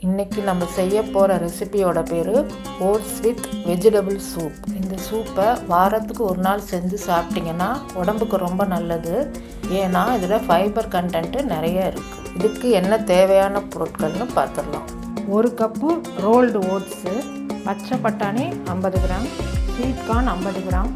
இன்றைக்கி நம்ம செய்ய போகிற ரெசிபியோட பேர் ஓட்ஸ் வித் வெஜிடபிள் சூப். இந்த சூப்பை வாரத்துக்கு ஒரு நாள் செஞ்சு சாப்பிட்டிங்கன்னா உடம்புக்கு ரொம்ப நல்லது. ஏன்னா இதில் ஃபைபர் கண்டென்ட்டு நிறைய இருக்குது. இதுக்கு என்ன தேவையான பொருட்கள்னு பார்த்துடலாம். 1 கப்பு ரோல்டு ஓட்ஸு, பச்சை பட்டாணி 50 gram, sweet corn 50 gram,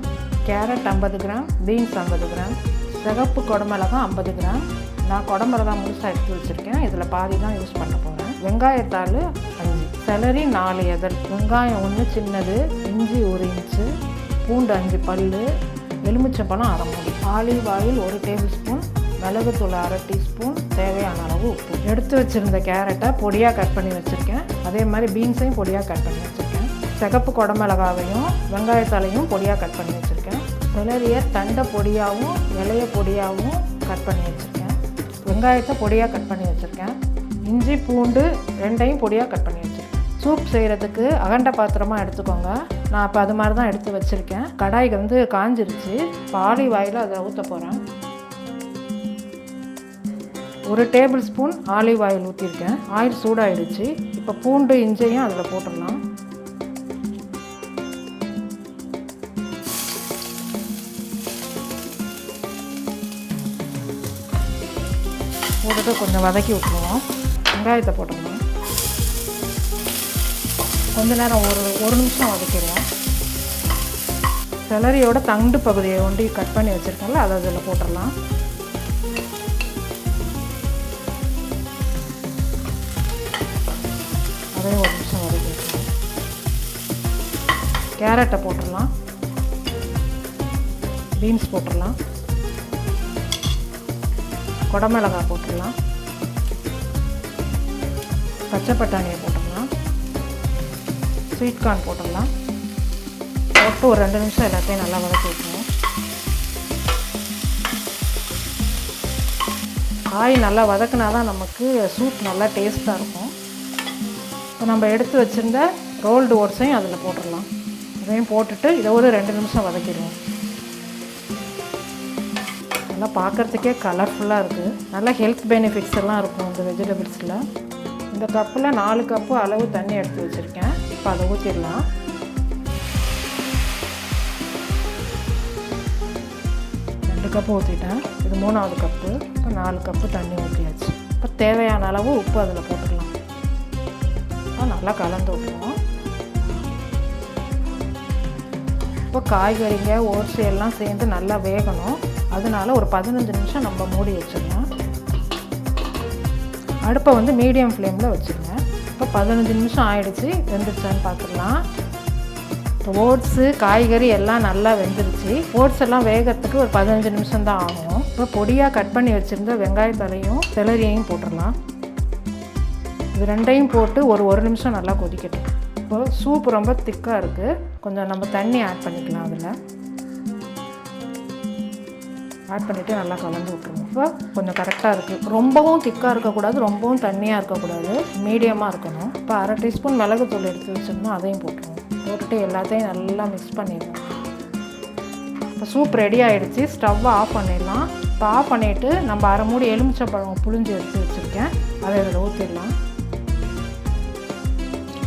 carrot 50 gram, beans 50 gram, சிகப்பு குடமிளகாய் 50 கிராம். நான் குடமிளகாய் முழுசாக எடுத்து வச்சுருக்கேன், இதில் பாதி தான் யூஸ் பண்ண போகிறேன். வெங்காயத்தாள் 5, செலரி 4 எதழ், வெங்காயம் 1 சின்னது, இஞ்சி 1 இன்ச்சு, பூண்டு 5 பல், எலுமிச்சம்பழம் அரை மூடி, ஆலிவ் ஆயில் 1 டேபிள் ஸ்பூன், மிளகுத்தூள் அரை டீஸ்பூன், தேவையான அளவு உப்பு. எடுத்து வச்சுருந்த கேரட்டை பொடியாக கட் பண்ணி வச்சுருக்கேன். அதே மாதிரி பீன்ஸையும் பொடியாக கட் பண்ணி வச்சுருக்கேன். சிகப்பு குடமிளகாவையும் வெங்காயத்தாலையும் பொடியாக கட் பண்ணி வச்சுருக்கேன். செலரியை தண்டை பொடியாகவும் இலைய பொடியாகவும் கட் பண்ணி வச்சுருக்கேன். வெங்காயத்தை பொடியாக கட் பண்ணி வச்சுருக்கேன். இஞ்சி பூண்டு 2ஐயும் பொடியாக கட் பண்ணி வச்சுருக்கேன். சூப் செய்கிறதுக்கு அகண்ட பாத்திரமாக எடுத்துக்கோங்க. நான் இப்போ அது மாதிரி தான் எடுத்து வச்சுருக்கேன். கடாய்க்கு காஞ்சிருச்சு. இப்போ ஆலிவ் ஆயில் அதில் ஊற்ற போகிறேன். 1 டேபிள் ஸ்பூன் ஆலிவ் ஆயில் ஊற்றிருக்கேன். ஆயில் சூடாகிடுச்சு. இப்போ பூண்டு இஞ்சையும் அதில் போட்டுடலாம். போட்டுட்டு கொஞ்சம் வதக்கி விட்டுருவோம். வெங்காயத்தை போட்டுடலாம். கொஞ்ச நேரம் ஒரு நிமிஷம் வதக்கிடுவோம். செலரியோட தண்டு பகுதியை ஒண்டி கட் பண்ணி வச்சுருக்கேன்ல, அதை அதில் போட்டுடலாம். அதையும் ஒரு நிமிஷம் வதக்கி வச்சுருவோம். கேரட்டை போட்டுடலாம். பீன்ஸ் போட்டுடலாம். குடமிளகாய் போட்டுடலாம். பச்சை பட்டாணியை போட்டுடலாம். ஸ்வீட் கார்ன் போட்டுடலாம். போட்டு ஒரு 2 நிமிஷம் எல்லாத்தையும் நல்லா வதக்கி விட்டுருவோம். காய் நல்லா வதக்குனா தான் நமக்கு சூப் நல்லா டேஸ்ட்டாக இருக்கும். இப்போ நம்ம எடுத்து வச்சுருந்த ரோல்டு ஓட்ஸையும் அதில் போட்டுடலாம். இதையும் போட்டுட்டு இதை ஒரு 2 நிமிஷம் வதக்கிடுவோம். நல்லா பார்க்குறதுக்கே கலர்ஃபுல்லாக இருக்குது. நல்லா ஹெல்த் பெனிஃபிட்ஸ் எல்லாம் இருக்கும் இந்த வெஜிடபிள்ஸில். இந்த கப்பில் 4 கப்பு அளவு தண்ணி எடுத்து வச்சுருக்கேன். இப்போ அதை ஊற்றிடலாம். ரெண்டு கப்பு ஊற்றிட்டேன். இது 3வது கப்பு. இப்போ 4 கப்பு தண்ணி ஊற்றியாச்சு. இப்போ தேவையான அளவு உப்பு அதில் போட்டுக்கலாம். இப்போ நல்லா கலந்து விட்டுருவோம். இப்போ காய்கறிங்க ஓட்ஸ் எல்லாம் சேர்ந்து நல்லா வேகணும். அதனால் ஒரு 15 நிமிஷம் நம்ம மூடி வச்சிடலாம். அடுப்பை மீடியம் ஃப்ளேமில் வச்சுருங்க. இப்போ 15 நிமிஷம் ஆகிடுச்சு. வெந்துருச்சான்னு பார்த்துக்கலாம். இப்போ ஓட்ஸு காய்கறி எல்லாம் நல்லா வெந்துருச்சு. ஓட்ஸ் எல்லாம் வேகிறதுக்கு ஒரு 15 நிமிஷம் தான் ஆகும். இப்போ பொடியாக கட் பண்ணி வச்சுருந்த வெங்காயத்தாலையும் செலரியையும் போட்டுடலாம். இது 2ஐயும் போட்டு ஒரு நிமிஷம் நல்லா கொதிக்கட்டும். இப்போ சூப் ரொம்ப திக்காக இருக்குது. கொஞ்சம் நம்ம தண்ணி ஆட் பண்ணிக்கலாம். அதில் ஆட் பண்ணிவிட்டு நல்லா கலந்து விட்டுருவோம். இப்போ கொஞ்சம் கரெக்டாக இருக்குது. ரொம்பவும் திக்காக இருக்கக்கூடாது, ரொம்பவும் தண்ணியாக இருக்கக்கூடாது, மீடியமாக இருக்கணும். இப்போ அரை டீஸ்பூன் மிளகுத்தூள் எடுத்து வச்சுருந்தோம், அதையும் போட்டுருவோம். போட்டுட்டு எல்லாத்தையும் நல்லா மிக்ஸ் பண்ணிடுவோம். இப்போ சூப் ரெடி ஆகிடுச்சு. ஸ்டவ்வை ஆஃப் பண்ணிடலாம். இப்போ ஆஃப் பண்ணிவிட்டு நம்ம அரை மூடி எலுமிச்சம்பழம் புழிஞ்சு எடுத்து வச்சுருக்கேன், அதை இதில் ஊற்றிடலாம்.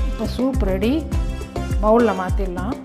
இப்போ சூப் ரெடி. பவுலில் மாற்றிடலாம்.